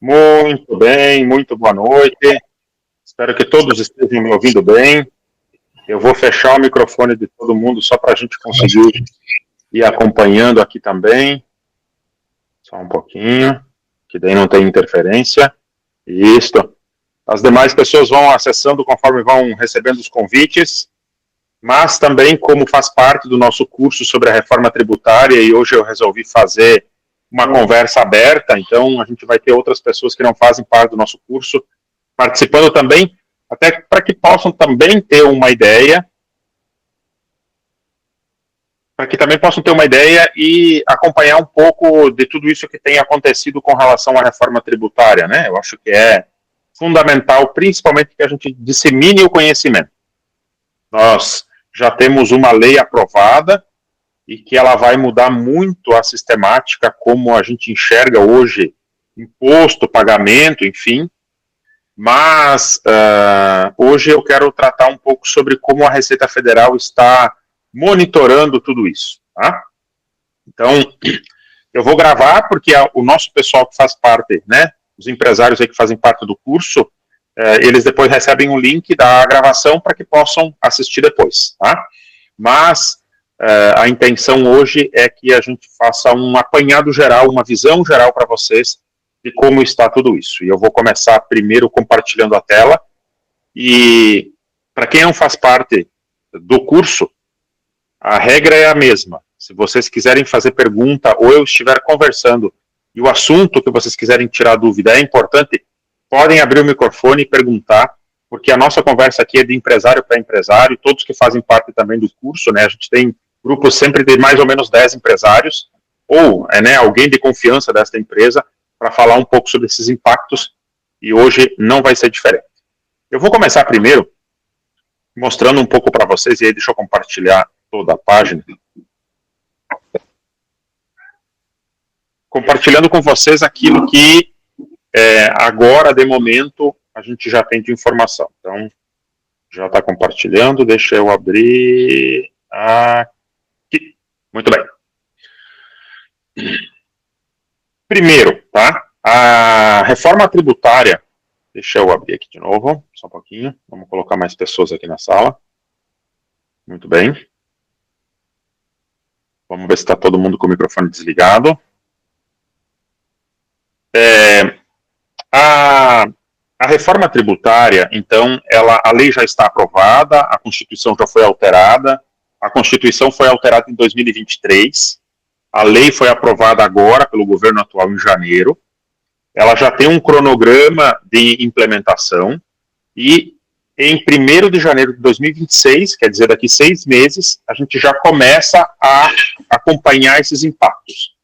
Muito bem, muito boa noite. Espero que todos estejam me ouvindo bem. Eu vou fechar o microfone de todo mundo só para a gente conseguir ir acompanhando aqui também. Só um pouquinho, que daí não tem interferência. Isso. As demais pessoas vão acessando conforme vão recebendo os convites, mas também como faz parte do nosso curso sobre a reforma tributária, e hoje eu resolvi fazer uma conversa aberta, então a gente vai ter outras pessoas que não fazem parte do nosso curso participando também, até para que possam também ter uma ideia, e acompanhar um pouco de tudo isso que tem acontecido com relação à reforma tributária, né? Eu acho que é fundamental, principalmente, que a gente dissemine o conhecimento. Nós já temos uma lei aprovada e que ela vai mudar muito a sistemática como a gente enxerga hoje imposto, pagamento, enfim. Mas hoje eu quero tratar um pouco sobre como a Receita Federal está monitorando tudo isso, tá? Então, eu vou gravar porque o nosso pessoal que faz parte, né, os empresários aí que fazem parte do curso, eles depois recebem um link da gravação para que possam assistir depois, tá? Mas a intenção hoje é que a gente faça um apanhado geral, uma visão geral para vocês de como está tudo isso. E eu vou começar primeiro compartilhando a tela, e para quem não faz parte do curso, a regra é a mesma. Se vocês quiserem fazer pergunta ou eu estiver conversando e o assunto que vocês quiserem tirar dúvida é importante, podem abrir o microfone e perguntar, porque a nossa conversa aqui é de empresário para empresário, todos que fazem parte também do curso, né? A gente tem grupos sempre de mais ou menos 10 empresários, ou alguém de confiança desta empresa, para falar um pouco sobre esses impactos, e hoje não vai ser diferente. Eu vou começar primeiro mostrando um pouco para vocês, e aí deixa eu compartilhar toda a página. Compartilhando com vocês aquilo que agora, de momento, a gente já tem de informação. Então, já está compartilhando, deixa eu abrir aqui. Muito bem. Primeiro, tá? A reforma tributária, deixa eu abrir aqui de novo, só um pouquinho, vamos colocar mais pessoas aqui na sala. Muito bem. Vamos ver se está todo mundo com o microfone desligado. A reforma tributária, então, a lei já está aprovada, a Constituição já foi alterada, a Constituição foi alterada em 2023, a lei foi aprovada agora pelo governo atual em janeiro, ela já tem um cronograma de implementação, e em 1º de janeiro de 2026, quer dizer, daqui 6 meses, a gente já começa a acompanhar esses impactos.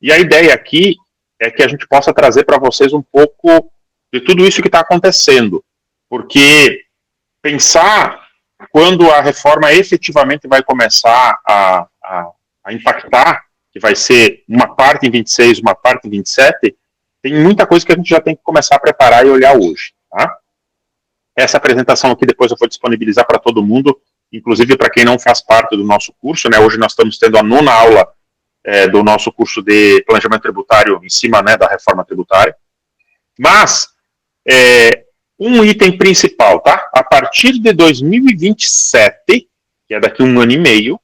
E a ideia aqui é que a gente possa trazer para vocês um pouco de tudo isso que está acontecendo, porque pensar quando a reforma efetivamente vai começar a impactar, que vai ser uma parte em 26, uma parte em 27, tem muita coisa que a gente já tem que começar a preparar e olhar hoje, tá? Essa apresentação aqui depois eu vou disponibilizar para todo mundo, inclusive para quem não faz parte do nosso curso, né? Hoje nós estamos tendo a 9ª aula do nosso curso de planejamento tributário em cima, né, da reforma tributária. Mas um item principal, tá? A partir de 2027, que é daqui 1 ano e meio,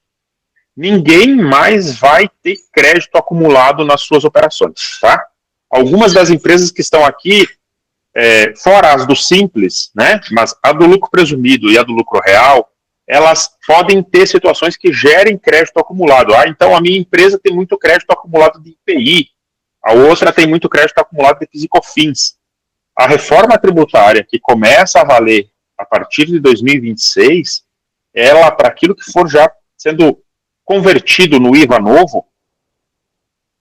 ninguém mais vai ter crédito acumulado nas suas operações, tá? Algumas das empresas que estão aqui, fora as do Simples, né, mas a do lucro presumido e a do lucro real, elas podem ter situações que gerem crédito acumulado. Então a minha empresa tem muito crédito acumulado de IPI, a outra tem muito crédito acumulado de PIS e COFINS. A reforma tributária, que começa a valer a partir de 2026, ela, para aquilo que for já sendo convertido no IVA novo,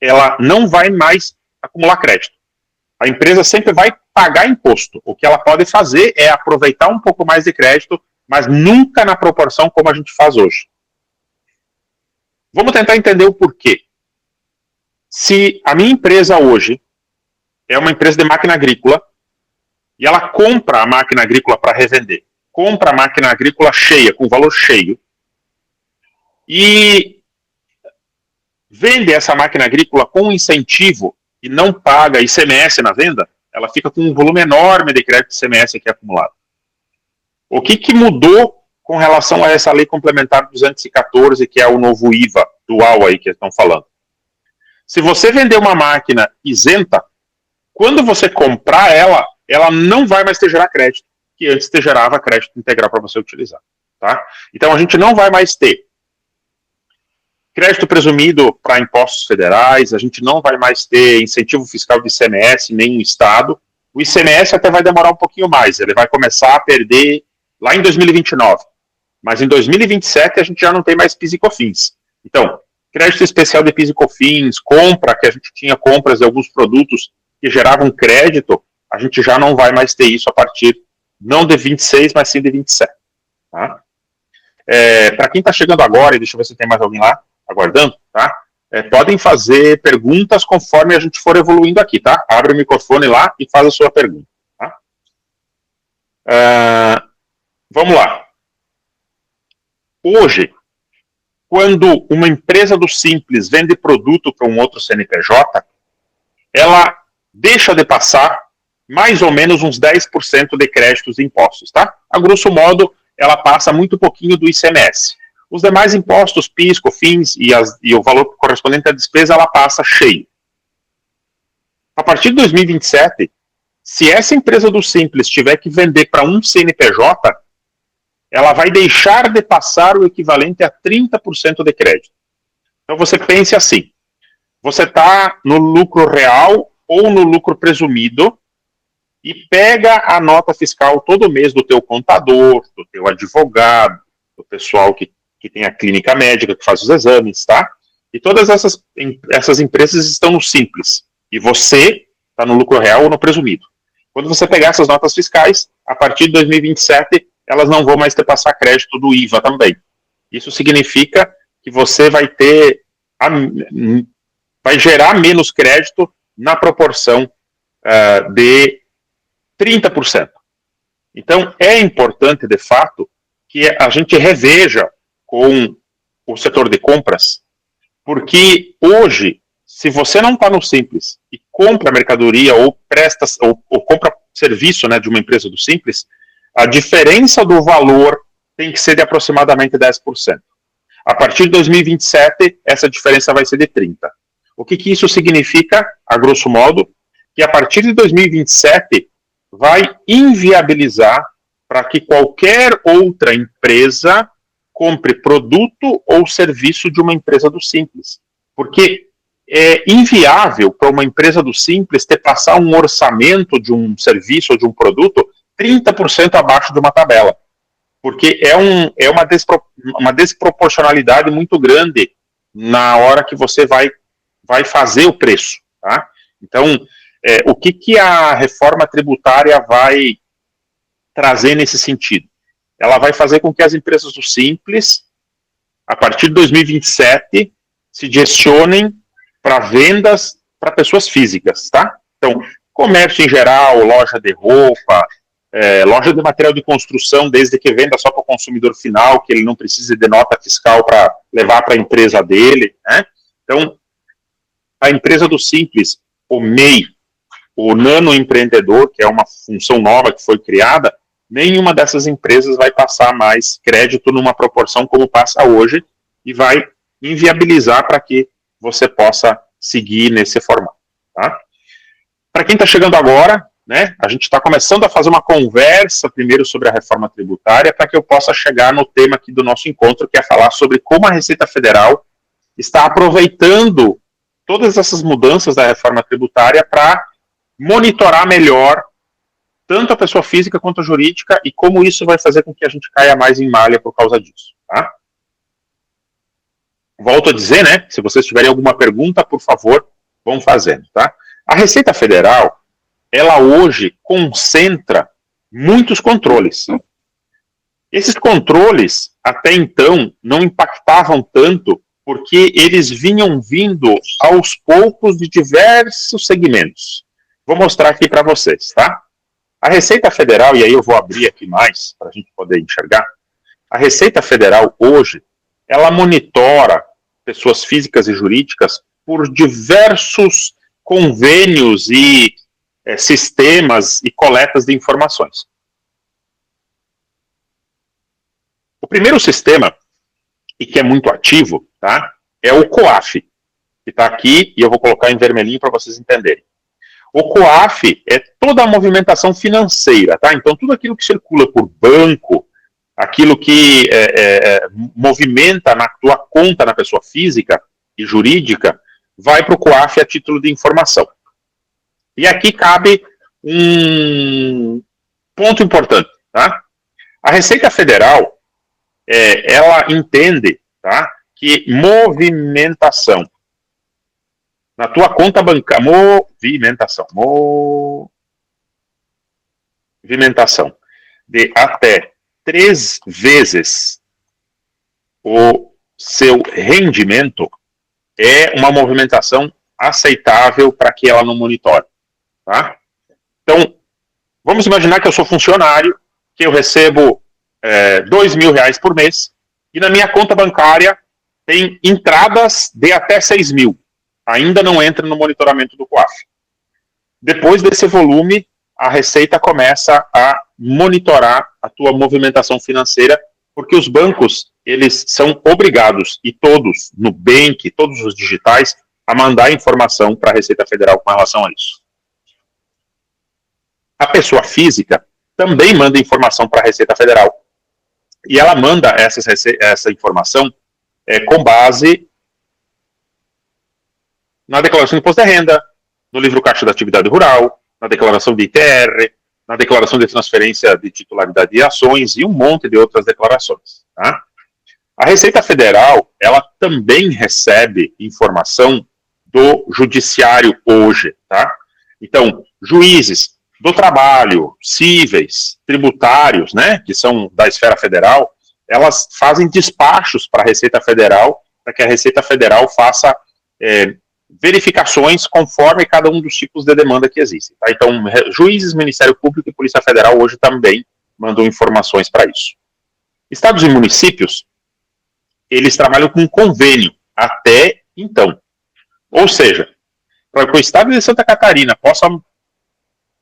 ela não vai mais acumular crédito. A empresa sempre vai pagar imposto. O que ela pode fazer é aproveitar um pouco mais de crédito, mas nunca na proporção como a gente faz hoje. Vamos tentar entender o porquê. Se a minha empresa hoje é uma empresa de máquina agrícola, e ela compra a máquina agrícola para revender, compra a máquina agrícola cheia, com valor cheio, e vende essa máquina agrícola com incentivo e não paga ICMS na venda, ela fica com um volume enorme de crédito de ICMS aqui acumulado. O que mudou com relação a essa lei complementar 214, que é o novo IVA dual aí que eles estão falando? Se você vender uma máquina isenta, quando você comprar ela não vai mais te gerar crédito, que antes te gerava crédito integral para você utilizar. Tá? Então a gente não vai mais ter crédito presumido para impostos federais, a gente não vai mais ter incentivo fiscal de ICMS, nem no Estado. O ICMS até vai demorar um pouquinho mais, ele vai começar a perder lá em 2029. Mas em 2027 a gente já não tem mais PIS e COFINS. Então, crédito especial de PIS e COFINS, compra, que a gente tinha compras de alguns produtos que geravam crédito, a gente já não vai mais ter isso a partir, não de 26, mas sim de 27. Tá? Para quem está chegando agora, e deixa eu ver se tem mais alguém lá aguardando, tá? Podem fazer perguntas conforme a gente for evoluindo aqui, tá? Abre o microfone lá e faz a sua pergunta. Tá? Vamos lá. Hoje, quando uma empresa do Simples vende produto para um outro CNPJ, ela deixa de passar mais ou menos uns 10% de créditos de impostos, tá? A grosso modo, ela passa muito pouquinho do ICMS. Os demais impostos, PIS, COFINS e o valor correspondente à despesa, ela passa cheio. A partir de 2027, se essa empresa do Simples tiver que vender para um CNPJ, ela vai deixar de passar o equivalente a 30% de crédito. Então você pense assim, você está no lucro real ou no lucro presumido e pega a nota fiscal todo mês do teu contador, do teu advogado, do pessoal que tem a clínica médica, que faz os exames, tá? E todas essas empresas estão no Simples. E você está no lucro real ou no presumido. Quando você pegar essas notas fiscais, a partir de 2027, elas não vão mais ter passar crédito do IVA também. Isso significa que você vai gerar menos crédito na proporção de 30%. Então, é importante, de fato, que a gente reveja com o setor de compras, porque hoje, se você não está no Simples e compra mercadoria ou presta ou compra serviço, né, de uma empresa do Simples, a diferença do valor tem que ser de aproximadamente 10%. A partir de 2027, essa diferença vai ser de 30%. O que isso significa, a grosso modo? Que a partir de 2027 vai inviabilizar para que qualquer outra empresa compre produto ou serviço de uma empresa do Simples. Porque é inviável para uma empresa do Simples ter passar um orçamento de um serviço ou de um produto 30% abaixo de uma tabela. Porque é uma desproporcionalidade muito grande na hora que você vai fazer o preço. Tá? Então, o que a reforma tributária vai trazer nesse sentido? Ela vai fazer com que as empresas do Simples, a partir de 2027, se direcionem para vendas para pessoas físicas, tá? Então, comércio em geral, loja de roupa, loja de material de construção, desde que venda só para o consumidor final, que ele não precise de nota fiscal para levar para a empresa dele, né? Então, a empresa do Simples, o MEI, o nano empreendedor, que é uma função nova que foi criada, nenhuma dessas empresas vai passar mais crédito numa proporção como passa hoje e vai inviabilizar para que você possa seguir nesse formato. Tá? Para quem está chegando agora, né, a gente está começando a fazer uma conversa primeiro sobre a reforma tributária para que eu possa chegar no tema aqui do nosso encontro, que é falar sobre como a Receita Federal está aproveitando todas essas mudanças da reforma tributária para monitorar melhor tanto a pessoa física quanto a jurídica, e como isso vai fazer com que a gente caia mais em malha por causa disso. Tá? Volto a dizer, né, se vocês tiverem alguma pergunta, por favor, vão fazendo. Tá? A Receita Federal, ela hoje concentra muitos controles. Esses controles, até então, não impactavam tanto, porque eles vinham vindo aos poucos de diversos segmentos. Vou mostrar aqui para vocês, tá? A Receita Federal, e aí eu vou abrir aqui mais para a gente poder enxergar, a Receita Federal hoje, ela monitora pessoas físicas e jurídicas por diversos convênios e sistemas e coletas de informações. O primeiro sistema, e que é muito ativo, tá, é o COAF, que está aqui, e eu vou colocar em vermelhinho para vocês entenderem. O COAF é toda a movimentação financeira, tá? Então, tudo aquilo que circula por banco, aquilo que movimenta na tua conta na pessoa física e jurídica, vai para o COAF a título de informação. E aqui cabe um ponto importante, tá? A Receita Federal, ela entende, tá, que movimentação na tua conta bancária, movimentação de até 3 vezes o seu rendimento é uma movimentação aceitável para que ela não monitore, tá? Então, vamos imaginar que eu sou funcionário, que eu recebo R$2.000 por mês, e na minha conta bancária tem entradas de até 6.000. Ainda não entra no monitoramento do COAF. Depois desse volume, a Receita começa a monitorar a tua movimentação financeira, porque os bancos, eles são obrigados, e todos, Nubank, todos os digitais, a mandar informação para a Receita Federal com relação a isso. A pessoa física também manda informação para a Receita Federal. E ela manda essa informação com base na declaração de imposto de renda, no livro caixa da atividade rural, na declaração de ITR, na declaração de transferência de titularidade de ações e um monte de outras declarações. Tá? A Receita Federal, ela também recebe informação do judiciário hoje. Tá? Então, juízes do trabalho, cíveis, tributários, né, que são da esfera federal, elas fazem despachos para a Receita Federal, para que a Receita Federal faça verificações conforme cada um dos tipos de demanda que existem. Tá? Então, juízes, Ministério Público e Polícia Federal hoje também mandam informações para isso. Estados e municípios, eles trabalham com convênio até então. Ou seja, para que o Estado de Santa Catarina possa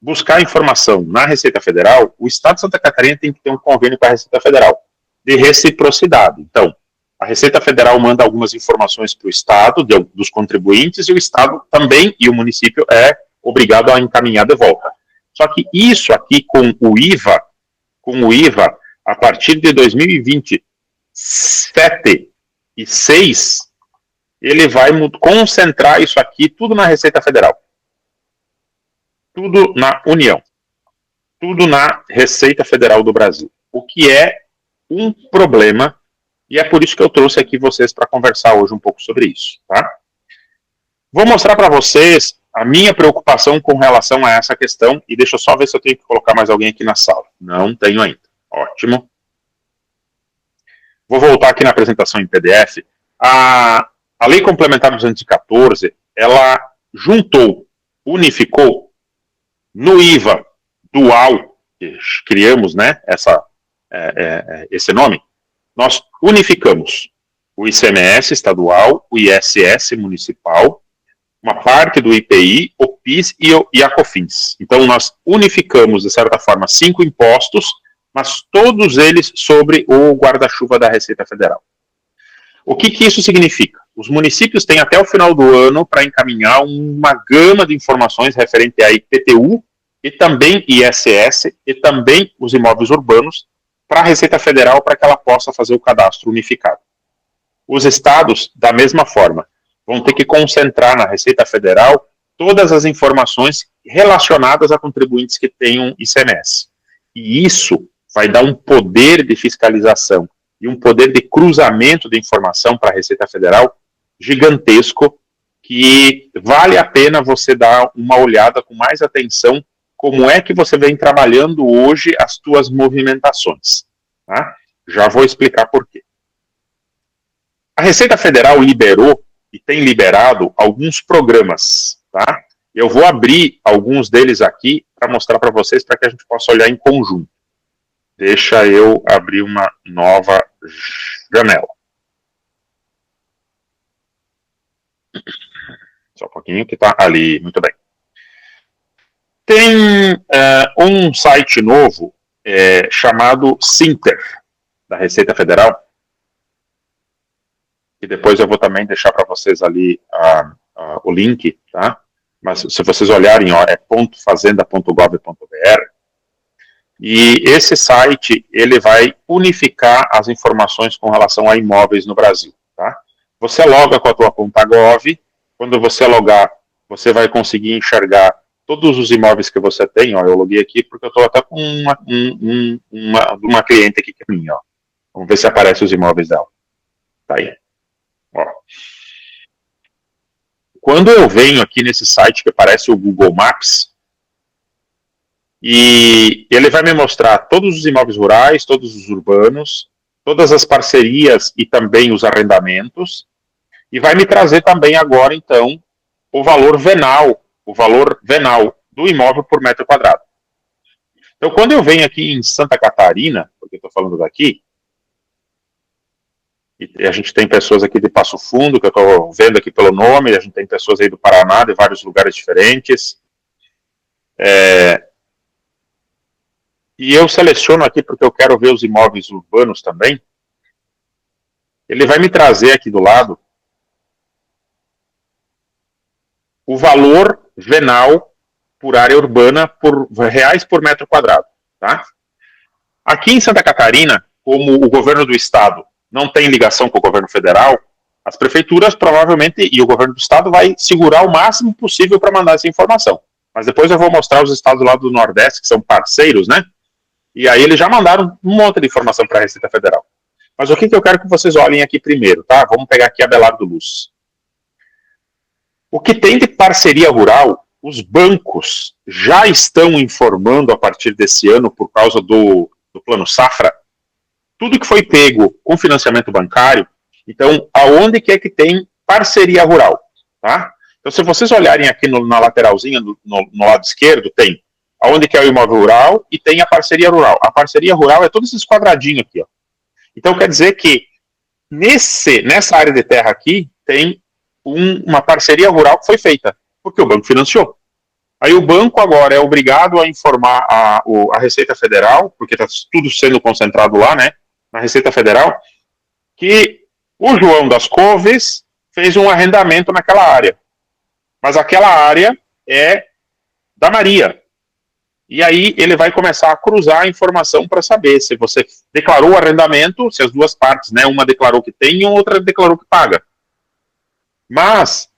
buscar informação na Receita Federal, o Estado de Santa Catarina tem que ter um convênio com a Receita Federal de reciprocidade. Então, a Receita Federal manda algumas informações para o Estado, dos contribuintes, e o Estado também, e o município é obrigado a encaminhar de volta. Só que isso aqui com o IVA, a partir de 2027 e 6, ele vai concentrar isso aqui tudo na Receita Federal. Tudo na União. Tudo na Receita Federal do Brasil. O que é um problema. E é por isso que eu trouxe aqui vocês para conversar hoje um pouco sobre isso, tá? Vou mostrar para vocês a minha preocupação com relação a essa questão, e deixa eu só ver se eu tenho que colocar mais alguém aqui na sala. Não tenho ainda. Ótimo. Vou voltar aqui na apresentação em PDF. A Lei Complementar 214, ela unificou no IVA dual, que criamos, né, esse nome, nós unificamos o ICMS estadual, o ISS municipal, uma parte do IPI, o PIS e a COFINS. Então, nós unificamos, de certa forma, 5 impostos, mas todos eles sobre o guarda-chuva da Receita Federal. O que isso significa? Os municípios têm até o final do ano para encaminhar uma gama de informações referente a IPTU e também ISS e também os imóveis urbanos, para a Receita Federal, para que ela possa fazer o cadastro unificado. Os estados, da mesma forma, vão ter que concentrar na Receita Federal todas as informações relacionadas a contribuintes que tenham ICMS. E isso vai dar um poder de fiscalização e um poder de cruzamento de informação para a Receita Federal gigantesco, que vale a pena você dar uma olhada com mais atenção como é que você vem trabalhando hoje as suas movimentações. Tá? Já vou explicar por quê. A Receita Federal liberou e tem liberado alguns programas. Tá? Eu vou abrir alguns deles aqui para mostrar para vocês, para que a gente possa olhar em conjunto. Deixa eu abrir uma nova janela. Só um pouquinho que está ali, muito bem. Tem um site novo chamado Sinter, da Receita Federal, e depois eu vou também deixar para vocês ali o link, tá? Mas se vocês olharem, ó, é .fazenda.gov.br, e esse site, ele vai unificar as informações com relação a imóveis no Brasil, tá? Você loga com a tua conta Gov, quando você logar, você vai conseguir enxergar todos os imóveis que você tem, ó, eu loguei aqui porque eu estou até com uma cliente aqui que é minha, ó. Vamos ver se aparece os imóveis dela. Tá aí. Ó. Quando eu venho aqui nesse site que aparece o Google Maps, e ele vai me mostrar todos os imóveis rurais, todos os urbanos, todas as parcerias e também os arrendamentos, e vai me trazer também agora, então, o valor venal do imóvel por metro quadrado. Então, quando eu venho aqui em Santa Catarina, porque eu estou falando daqui, e a gente tem pessoas aqui de Passo Fundo, que eu estou vendo aqui pelo nome, a gente tem pessoas aí do Paraná, de vários lugares diferentes, e eu seleciono aqui porque eu quero ver os imóveis urbanos também. Ele vai me trazer aqui do lado o valor venal por área urbana por reais por metro quadrado, tá? Aqui em Santa Catarina, como o governo do estado não tem ligação com o governo federal, as prefeituras provavelmente e o governo do estado vai segurar o máximo possível para mandar essa informação. Mas depois eu vou mostrar os estados lá do Nordeste que são parceiros, né? E aí eles já mandaram um monte de informação para a Receita Federal. Mas o que eu quero que vocês olhem aqui primeiro, tá? Vamos pegar aqui Abelardo Luz. O que tem de parceria rural, os bancos já estão informando a partir desse ano, por causa do Plano Safra, tudo que foi pego com financiamento bancário. Então, aonde que é que tem parceria rural, tá? Então, se vocês olharem aqui na lateralzinha, no lado esquerdo, tem aonde que é o imóvel rural e tem a parceria rural. A parceria rural é todos esses quadradinhos aqui, ó. Então, quer dizer que nessa área de terra aqui tem uma parceria rural que foi feita, porque o banco financiou. Aí o banco agora é obrigado a informar a Receita Federal, porque está tudo sendo concentrado lá, né, na Receita Federal, que o João das Couves fez um arrendamento naquela área. Mas aquela área é da Maria. E aí ele vai começar a cruzar a informação para saber se você declarou o arrendamento, se as duas partes, né, uma declarou que tem e a outra declarou que paga. Mas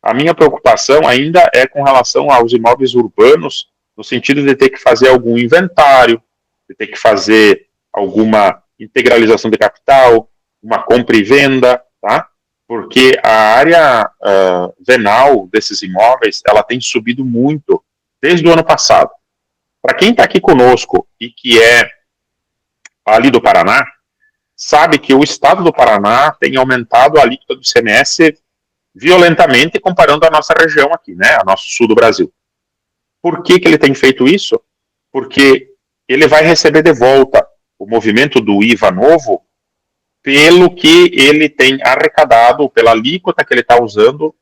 a minha preocupação ainda é com relação aos imóveis urbanos, no sentido de ter que fazer algum inventário, de ter que fazer alguma integralização de capital, uma compra e venda, tá? Porque a área venal desses imóveis, ela tem subido muito desde o ano passado. Para quem está aqui conosco e que é ali do Paraná, sabe que o estado do Paraná tem aumentado a alíquota do ICMS violentamente comparando a nossa região aqui, né, a nosso sul do Brasil. Por que ele tem feito isso? Porque ele vai receber de volta o movimento do IVA novo pelo que ele tem arrecadado, pela alíquota que ele está usando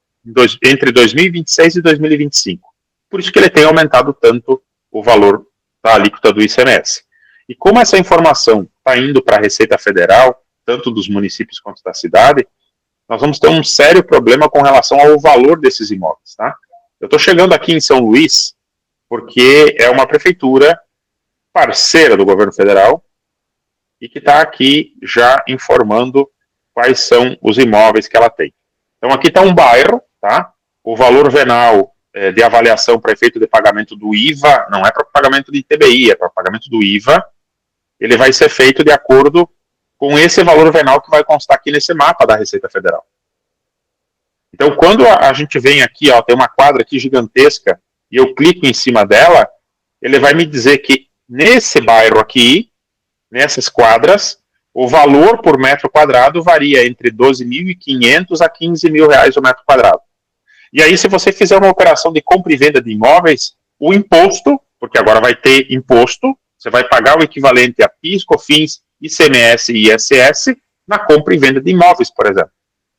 entre 2026 e 2025. Por isso que ele tem aumentado tanto o valor da alíquota do ICMS. E como essa informação está indo para a Receita Federal, tanto dos municípios quanto da cidade, nós vamos ter um sério problema com relação ao valor desses imóveis, tá? Eu estou chegando aqui em São Luís porque é uma prefeitura parceira do governo federal e que está aqui já informando quais são os imóveis que ela tem. Então aqui está um bairro, tá? O valor venal de avaliação para efeito de pagamento do IVA, não é para pagamento de ITBI, é para pagamento do IVA, ele vai ser feito de acordo com esse valor venal que vai constar aqui nesse mapa da Receita Federal. Então, quando a gente vem aqui, ó, tem uma quadra aqui gigantesca, e eu clico em cima dela, ele vai me dizer que nesse bairro aqui, nessas quadras, o valor por metro quadrado varia entre 12.500 a 15 mil reais o metro quadrado. E aí, se você fizer uma operação de compra e venda de imóveis, o imposto, porque agora vai ter imposto, você vai pagar o equivalente a PIS, COFINS, ICMS e ISS na compra e venda de imóveis, por exemplo.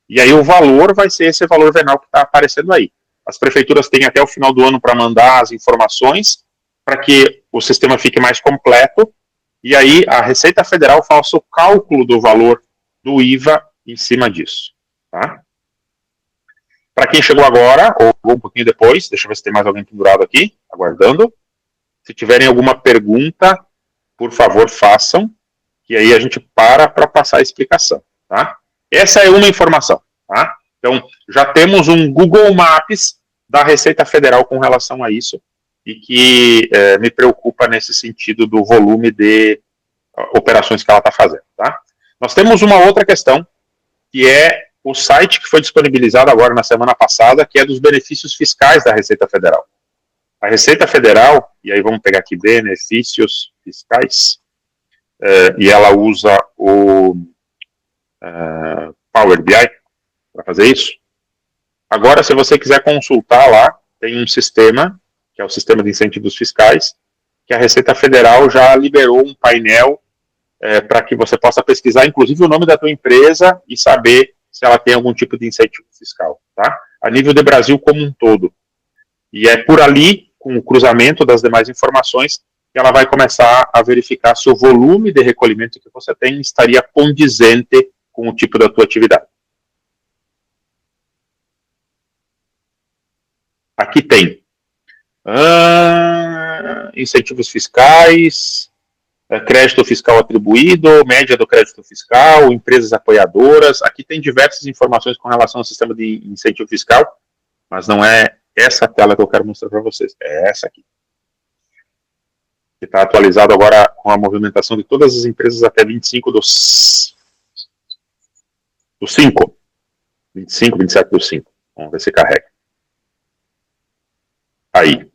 E aí o valor vai ser esse valor venal que está aparecendo aí. as prefeituras têm até o final do ano para mandar as informações, para que o sistema fique mais completo, e aí a Receita Federal faça o cálculo do valor do IVA em cima disso. Tá? Para quem chegou agora, ou um pouquinho depois, deixa eu ver se tem mais alguém pendurado aqui, aguardando. Se tiverem alguma pergunta, por favor, façam, que aí a gente para passar a explicação. Tá? Essa é uma informação. Tá? Então, já temos um Google Maps da Receita Federal com relação a isso, e que me preocupa nesse sentido do volume de operações que ela está fazendo. Tá? Nós temos uma outra questão, que é o site que foi disponibilizado agora na semana passada, que é dos benefícios fiscais da Receita Federal. A Receita Federal, e aí vamos pegar aqui benefícios fiscais, e ela usa o Power BI para fazer isso. Agora, se você quiser consultar lá, tem um sistema, que é o sistema de incentivos fiscais, que a Receita Federal já liberou um painel para que você possa pesquisar, inclusive, o nome da tua empresa e saber se ela tem algum tipo de incentivo fiscal, tá? A nível de Brasil como um todo. E é por ali, com o cruzamento das demais informações, que ela vai começar a verificar se o volume de recolhimento que você tem estaria condizente com o tipo da tua atividade. Aqui tem incentivos fiscais, crédito fiscal atribuído, média do crédito fiscal, empresas apoiadoras. Aqui tem diversas informações com relação ao sistema de incentivo fiscal, mas não é essa tela que eu quero mostrar para vocês, é essa aqui. Que está atualizado agora com a movimentação de todas as empresas até 25 do 5. 25, 27 do 5. Vamos ver se carrega. Aí.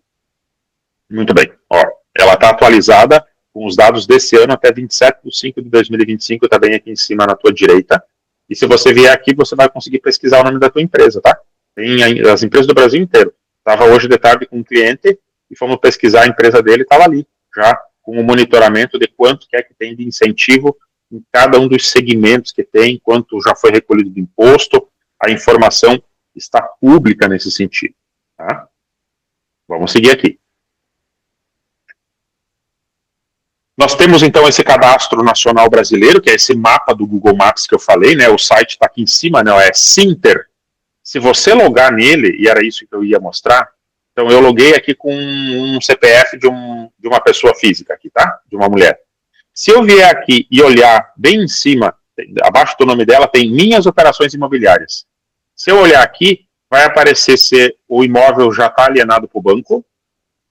Muito bem. Ó, ela está atualizada com os dados desse ano até 27 de 5 de 2025, está bem aqui em cima na tua direita. E se você vier aqui, você vai conseguir pesquisar o nome da tua empresa, tá? Tem as empresas do Brasil inteiro. Estava hoje de tarde com um cliente e fomos pesquisar a empresa dele, estava ali, já com o monitoramento de quanto que é que tem de incentivo em cada um dos segmentos que tem, quanto já foi recolhido de imposto, a informação está pública nesse sentido. Tá? Vamos seguir aqui. Nós temos, então, esse cadastro nacional brasileiro, que é esse mapa do Google Maps que eu falei, né? O site está aqui em cima, né? É Sinter. Se você logar nele, e era isso que eu ia mostrar, então eu loguei aqui com um CPF de uma pessoa física aqui, tá? De uma mulher. Se eu vier aqui e olhar bem em cima, abaixo do nome dela, tem minhas operações imobiliárias. Se eu olhar aqui, vai aparecer se o imóvel já está alienado para o banco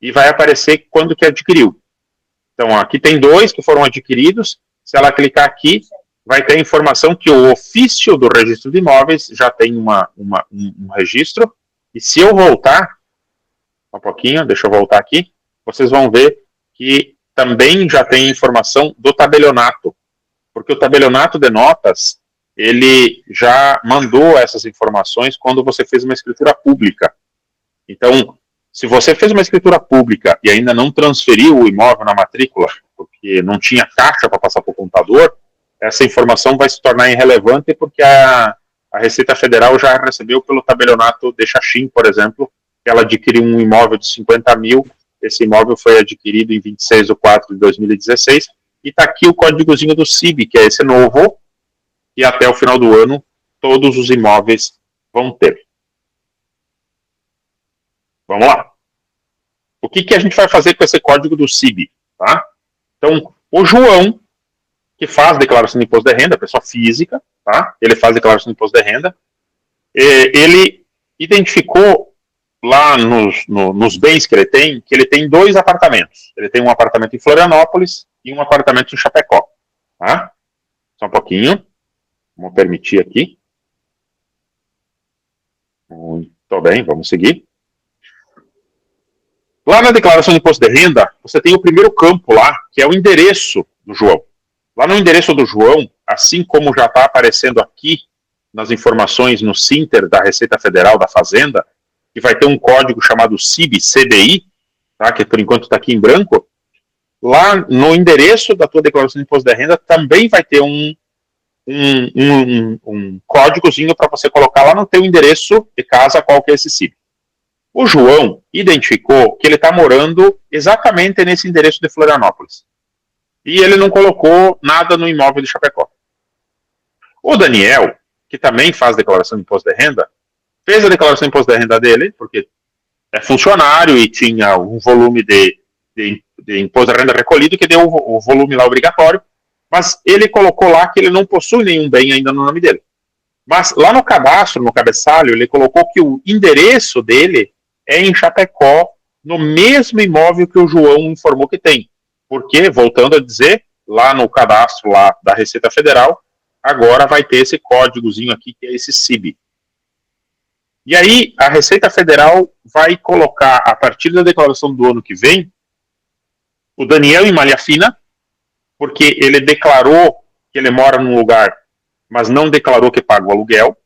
e vai aparecer quando que adquiriu. Então, aqui tem 2 que foram adquiridos. Se ela clicar aqui, vai ter a informação que o ofício do registro de imóveis já tem um registro. E se eu voltar, um pouquinho, deixa eu voltar aqui, vocês vão ver que também já tem informação do tabelionato. Porque o tabelionato de notas, ele já mandou essas informações quando você fez uma escritura pública. Então, se você fez uma escritura pública e ainda não transferiu o imóvel na matrícula, porque não tinha caixa para passar para o contador, essa informação vai se tornar irrelevante porque a Receita Federal já recebeu pelo tabelionato de Xaxim, por exemplo, que ela adquiriu um imóvel de 50 mil, esse imóvel foi adquirido em 26 de 4 de 2016, e está aqui o códigozinho do CIB, que é esse novo, e até o final do ano todos os imóveis vão ter. Vamos lá. O que a gente vai fazer com esse código do CIB? Tá? Então, o João, que faz declaração de imposto de renda, pessoa física, tá? Ele faz declaração de imposto de renda, ele identificou lá nos bens que ele tem 2 apartamentos. Ele tem um apartamento em Florianópolis e um apartamento em Chapecó. Tá? Só um pouquinho. Vamos permitir aqui. Muito bem, vamos seguir. Lá na declaração de imposto de renda, você tem o primeiro campo lá, que é o endereço do João. Lá no endereço do João, assim como já está aparecendo aqui nas informações no Sinter da Receita Federal da Fazenda, que vai ter um código chamado CIB, CDI, tá, que por enquanto está aqui em branco, lá no endereço da tua declaração de imposto de renda também vai ter um códigozinho para você colocar lá no teu endereço de casa qual que é esse CIB. O João identificou que ele está morando exatamente nesse endereço de Florianópolis. E ele não colocou nada no imóvel de Chapecó. O Daniel, que também faz declaração de imposto de renda, fez a declaração de imposto de renda dele, porque é funcionário e tinha um volume de imposto de renda recolhido que deu o volume lá obrigatório, mas ele colocou lá que ele não possui nenhum bem ainda no nome dele. Mas lá no cadastro, no cabeçalho, ele colocou que o endereço dele é em Chapecó, no mesmo imóvel que o João informou que tem. Porque, voltando a dizer, lá no cadastro lá da Receita Federal, agora vai ter esse códigozinho aqui, que é esse CIB. E aí, a Receita Federal vai colocar, a partir da declaração do ano que vem, o Daniel em malha fina, porque ele declarou que ele mora num lugar, mas não declarou que paga o aluguel,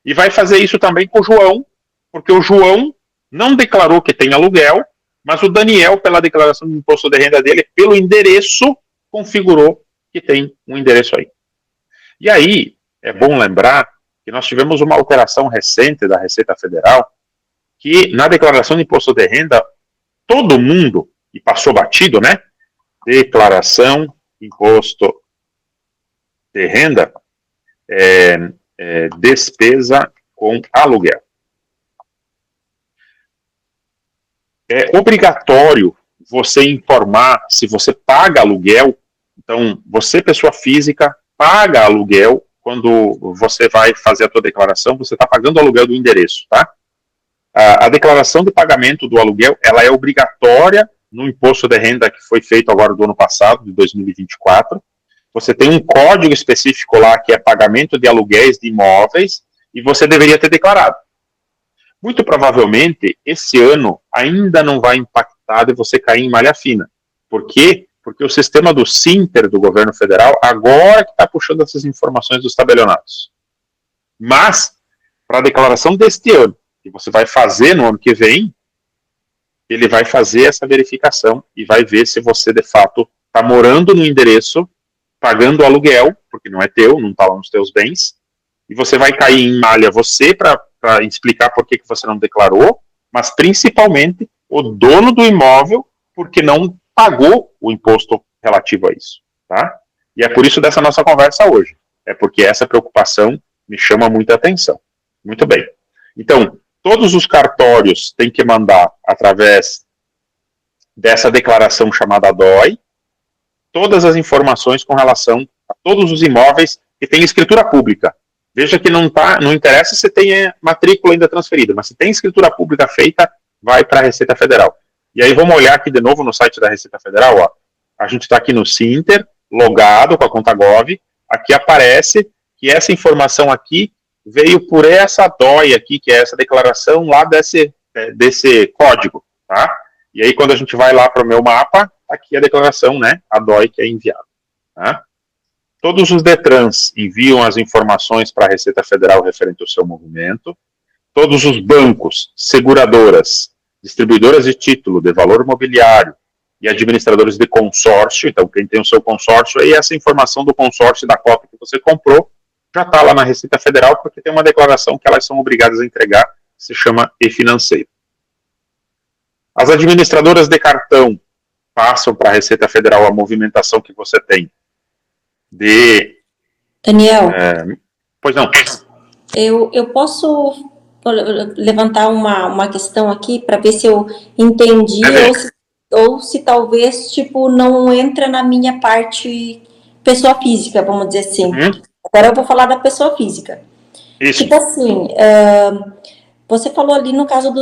e vai fazer isso também com o João, porque o João não declarou que tem aluguel, mas o Daniel, pela declaração de imposto de renda dele, pelo endereço, configurou que tem um endereço aí. E aí, é bom lembrar que nós tivemos uma alteração recente da Receita Federal, que na declaração de imposto de renda, todo mundo, e passou batido, né? Declaração de imposto de renda, despesa com aluguel. É obrigatório você informar se você paga aluguel. Então, você, pessoa física, paga aluguel quando você vai fazer a tua declaração, você está pagando o aluguel do endereço, tá? A declaração de pagamento do aluguel, ela é obrigatória no imposto de renda que foi feito agora do ano passado, de 2024. Você tem um código específico lá que é pagamento de aluguéis de imóveis e você deveria ter declarado. Muito provavelmente, esse ano ainda não vai impactar de você cair em malha fina. Por quê? Porque o sistema do Sinter do governo federal agora que está puxando essas informações dos tabelionatos. Mas, para a declaração deste ano, que você vai fazer no ano que vem, ele vai fazer essa verificação e vai ver se você, de fato, está morando no endereço, pagando aluguel, porque não é teu, não está lá nos teus bens, e você vai cair em malha você para explicar por que você não declarou, mas principalmente o dono do imóvel, porque não pagou o imposto relativo a isso, tá? E é por isso dessa nossa conversa hoje. É porque essa preocupação me chama muita atenção. Muito bem. Então, todos os cartórios têm que mandar, através dessa declaração chamada DOI, todas as informações com relação a todos os imóveis que têm escritura pública. Veja que não interessa se tem matrícula ainda transferida, mas se tem escritura pública feita, vai para a Receita Federal. E aí vamos olhar aqui de novo no site da Receita Federal, ó. A gente está aqui no Sinter, logado com a conta Gov, aqui aparece que essa informação aqui veio por essa DOI aqui, que é essa declaração lá desse código, tá? E aí quando a gente vai lá para o meu mapa, aqui a declaração, né, a DOI que é enviada, tá? Todos os DETRANs enviam as informações para a Receita Federal referente ao seu movimento. Todos os bancos, seguradoras, distribuidoras de título, de valor imobiliário e administradores de consórcio, então quem tem o seu consórcio, aí essa informação do consórcio da cota que você comprou já está lá na Receita Federal, porque tem uma declaração que elas são obrigadas a entregar, que se chama e-financeiro. As administradoras de passam para a Receita Federal a movimentação que você tem Daniel, pois não. Eu posso levantar uma questão aqui para ver se eu entendi ou se talvez tipo não entra na minha parte pessoa física, vamos dizer assim. Agora eu vou falar da pessoa física. Isso. Tipo assim, você falou ali no caso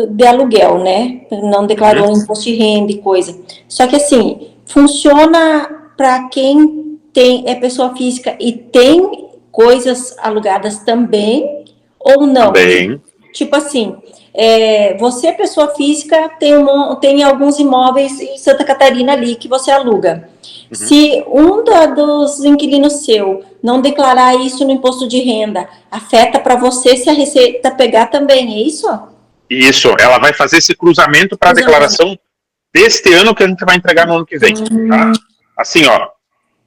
de aluguel, né? Não declarou imposto de renda e coisa. Só que assim, funciona para quem é pessoa física e tem coisas alugadas também ou não? Também. Tipo assim, você, pessoa física, tem alguns imóveis em Santa Catarina ali que você aluga. Se um dos inquilinos seu não declarar isso no imposto de renda, afeta para você se a Receita pegar também, é isso? Isso, ela vai fazer esse cruzamento para a declaração deste ano que a gente vai entregar no ano que vem, tá? Assim, ó,